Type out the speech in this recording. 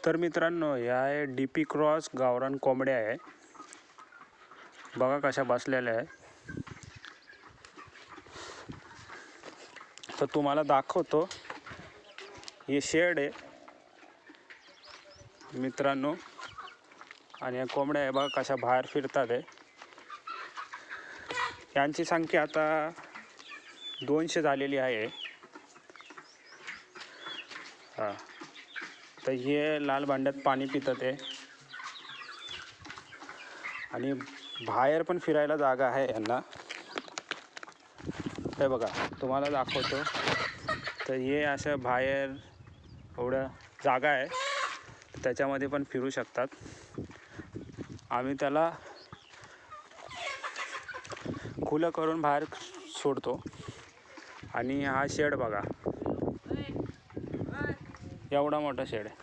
तर मित्रांनो, या आहे DP क्रॉस गावरान कोंबड्या आहे. बघा कशा बसलेल्या आहे. तर तुम्हाला दाखवतो, हे शेड आहे मित्रांनो. आणि या कोंबड्या आहे बघा कशा बाहेर फिरतात आहे. यांची संख्या आता 200 झालेली आहे. हां, तर हे लाल भांड्यात पाणी पितात आहे. आणि बाहेर पण फिरायला जागा आहे यांना. हे बघा तुम्हाला दाखवतो. तर हे असं बाहेर एवढं जागा आहे, त्याच्यामध्ये पण फिरू शकतात. आम्ही त्याला खुलं करून बाहेर सोडतो. आणि हा शेड बघा, एवढा मोठा शेड आहे.